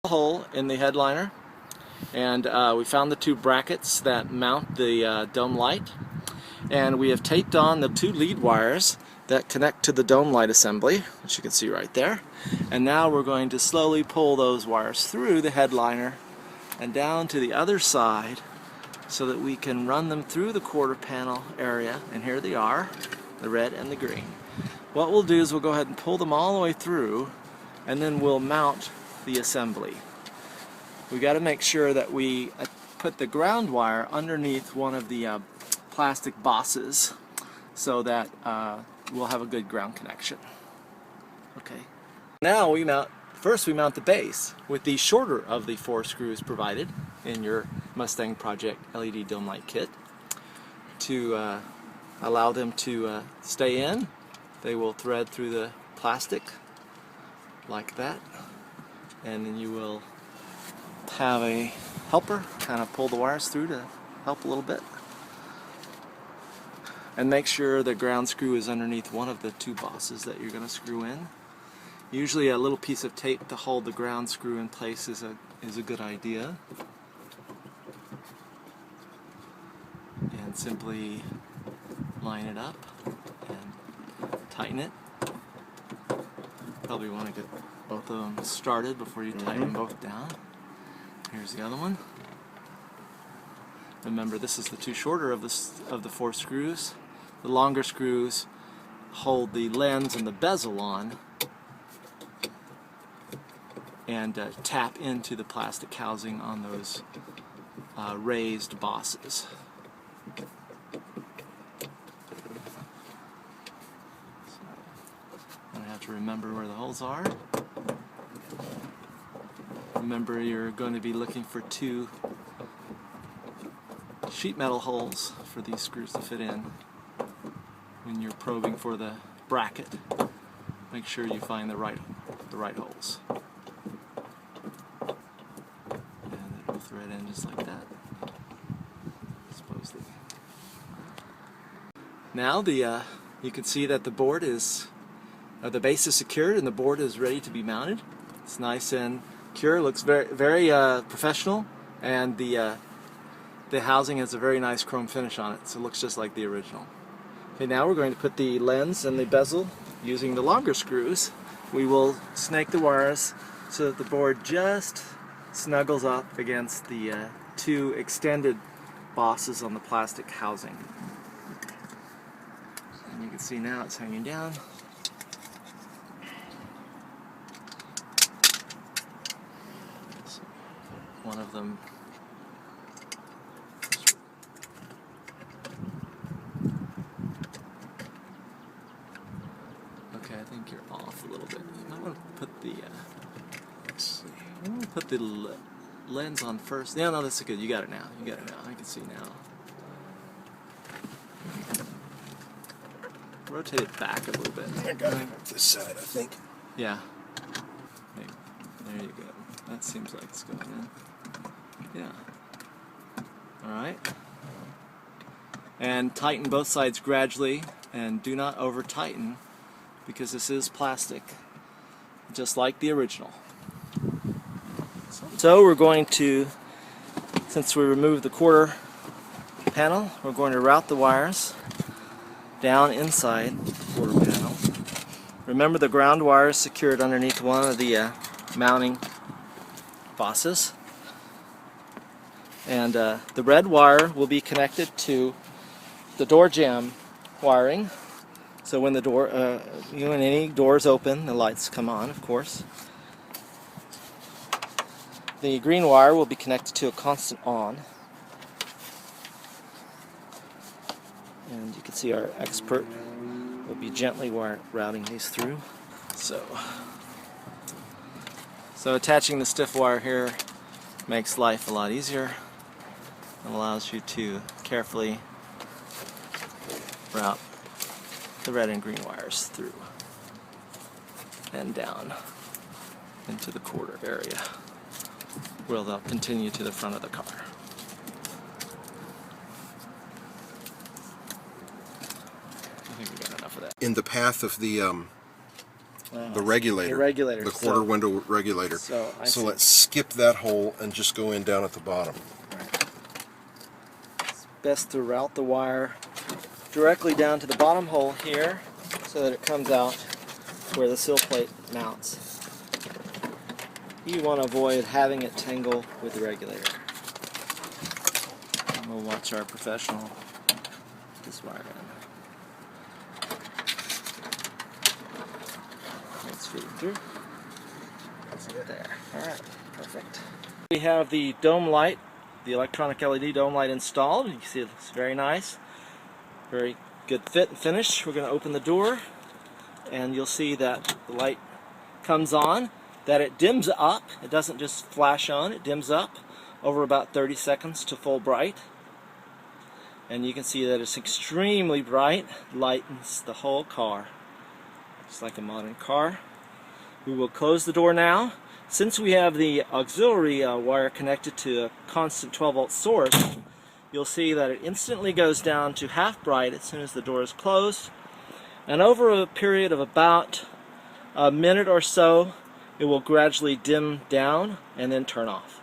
Hole in the headliner, and we found the two brackets that mount the dome light, and we have taped on the two lead wires that connect to the dome light assembly, which you can see right there. And now we're going to slowly pull those wires through the headliner and down to the other side so that we can run them through the quarter panel area, and here they are, the red and the green. What we'll do is we'll go ahead and pull them all the way through, and then we'll mount the assembly. We got to make sure that we put the ground wire underneath one of the plastic bosses so that we'll have a good ground connection. Okay. Now first we mount the base with the shorter of the 4 screws provided in your Mustang Project LED dome light kit to allow them to stay in. They will thread through the plastic like that, and then you will have a helper kind of pull the wires through to help a little bit, and make sure the ground screw is underneath one of the 2 bosses that you're going to screw in. Usually a little piece of tape to hold the ground screw in place is a good idea, and simply line it up and tighten it. Probably want to get both of them started before you tighten them both down. Here's the other one. Remember, this is the 2 shorter of the 4 screws. The longer screws hold the lens and the bezel on and tap into the plastic housing on those raised bosses. I have to remember where the holes are. Remember, you're going to be looking for 2 sheet metal holes for these screws to fit in when you're probing for the bracket. Make sure you find the right holes, and it'll thread in just like that. Supposedly. Now you can see that the board is the base is secured and the board is ready to be mounted. It's nice and secure, looks very professional, and the housing has a very nice chrome finish on it, so it looks just like the original. Okay, now we're going to put the lens and the bezel using the longer screws. We will snake the wires so that the board just snuggles up against the 2 extended bosses on the plastic housing. And you can see now it's hanging down. One of them okay, I think you're off a little bit. You might want to put the let's see. I'm going to put the lens on first. Yeah, no, that's good. You got it now. You got it now. I can see now. Rotate it back a little bit. I got it this side, I think. Yeah. There you go. That seems like it's going in. Yeah. Alright. And tighten both sides gradually, and do not over tighten because this is plastic, just like the original. So we're going to, since we removed the quarter panel, we're going to route the wires down inside the quarter panel. Remember, the ground wire is secured underneath one of the mounting bosses, and the red wire will be connected to the door jamb wiring, so when the door, when any doors open, the lights come on, of course. The green wire will be connected to a constant on, and you can see our expert will be gently routing these through. So attaching the stiff wire here makes life a lot easier and allows you to carefully route the red and green wires through and down into the quarter area, where they'll continue to the front of the car. I think we got enough of that. In the path of the regulator. The regulator. The quarter window regulator. So let's skip that hole and just go in down at the bottom. It's best to route the wire directly down to the bottom hole here so that it comes out where the sill plate mounts. You want to avoid having it tangle with the regulator. And we'll watch our professional put this wire in. It's feeding through. There. Alright, perfect. We have the dome light, the electronic LED dome light installed. You can see it's very nice. Very good fit and finish. We're going to open the door and you'll see that the light comes on, that it dims up. It doesn't just flash on, it dims up over about 30 seconds to full bright. And you can see that it's extremely bright, lightens the whole car. Just like a modern car. We will close the door now. Since we have the auxiliary wire connected to a constant 12-volt source, you'll see that it instantly goes down to half bright as soon as the door is closed. And over a period of about a minute or so, it will gradually dim down and then turn off.